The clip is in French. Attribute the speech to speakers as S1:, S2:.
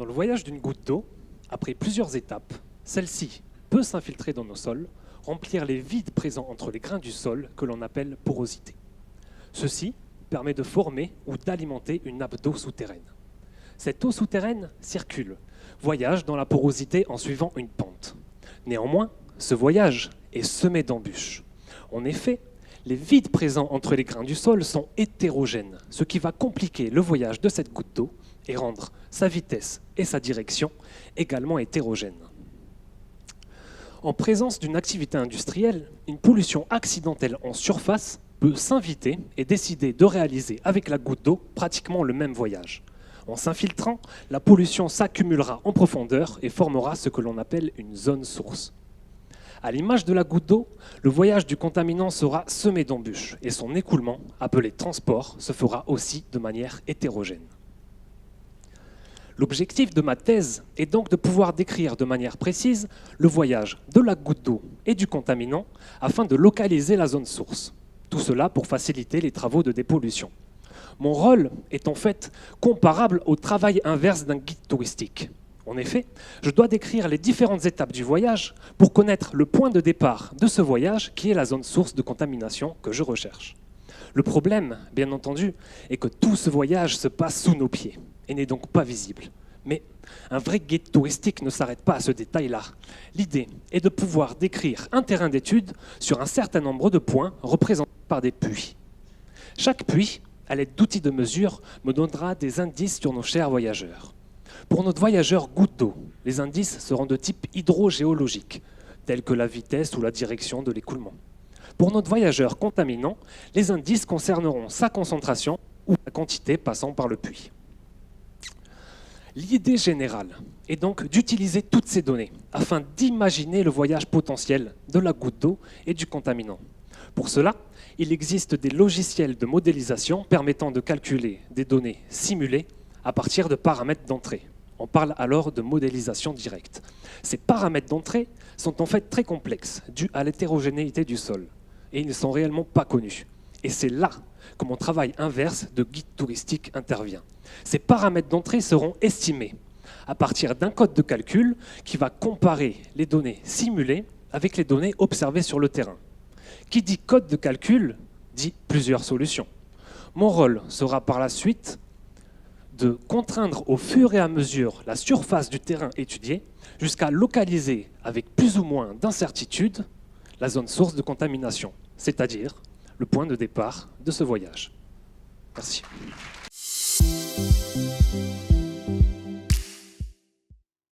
S1: Dans le voyage d'une goutte d'eau, après plusieurs étapes, celle-ci peut s'infiltrer dans nos sols, remplir les vides présents entre les grains du sol que l'on appelle porosité. Ceci permet de former ou d'alimenter une nappe d'eau souterraine. Cette eau souterraine circule, voyage dans la porosité en suivant une pente. Néanmoins, ce voyage est semé d'embûches. En effet, les vides présents entre les grains du sol sont hétérogènes, ce qui va compliquer le voyage de cette goutte d'eau et rendre sa vitesse et sa direction également hétérogènes. En présence d'une activité industrielle, une pollution accidentelle en surface peut s'inviter et décider de réaliser avec la goutte d'eau pratiquement le même voyage. En s'infiltrant, la pollution s'accumulera en profondeur et formera ce que l'on appelle une zone source. À l'image de la goutte d'eau, le voyage du contaminant sera semé d'embûches et son écoulement, appelé transport, se fera aussi de manière hétérogène. L'objectif de ma thèse est donc de pouvoir décrire de manière précise le voyage de la goutte d'eau et du contaminant afin de localiser la zone source. Tout cela pour faciliter les travaux de dépollution. Mon rôle est en fait comparable au travail inverse d'un guide touristique. En effet, je dois décrire les différentes étapes du voyage pour connaître le point de départ de ce voyage qui est la zone source de contamination que je recherche. Le problème, bien entendu, est que tout ce voyage se passe sous nos pieds et n'est donc pas visible. Mais un vrai guide touristique ne s'arrête pas à ce détail-là. L'idée est de pouvoir décrire un terrain d'étude sur un certain nombre de points représentés par des puits. Chaque puits, à l'aide d'outils de mesure, me donnera des indices sur nos chers voyageurs. Pour notre voyageur goutte d'eau, les indices seront de type hydrogéologique, tels que la vitesse ou la direction de l'écoulement. Pour notre voyageur contaminant, les indices concerneront sa concentration ou la quantité passant par le puits. L'idée générale est donc d'utiliser toutes ces données afin d'imaginer le voyage potentiel de la goutte d'eau et du contaminant. Pour cela, il existe des logiciels de modélisation permettant de calculer des données simulées à partir de paramètres d'entrée. On parle alors de modélisation directe. Ces paramètres d'entrée sont en fait très complexes, dus à l'hétérogénéité du sol, et ils ne sont réellement pas connus. Et c'est là que mon travail inverse de guide touristique intervient. Ces paramètres d'entrée seront estimés à partir d'un code de calcul qui va comparer les données simulées avec les données observées sur le terrain. Qui dit code de calcul dit plusieurs solutions. Mon rôle sera par la suite de contraindre au fur et à mesure la surface du terrain étudié jusqu'à localiser avec plus ou moins d'incertitude la zone source de contamination, c'est-à-dire le point de départ de ce voyage. Merci.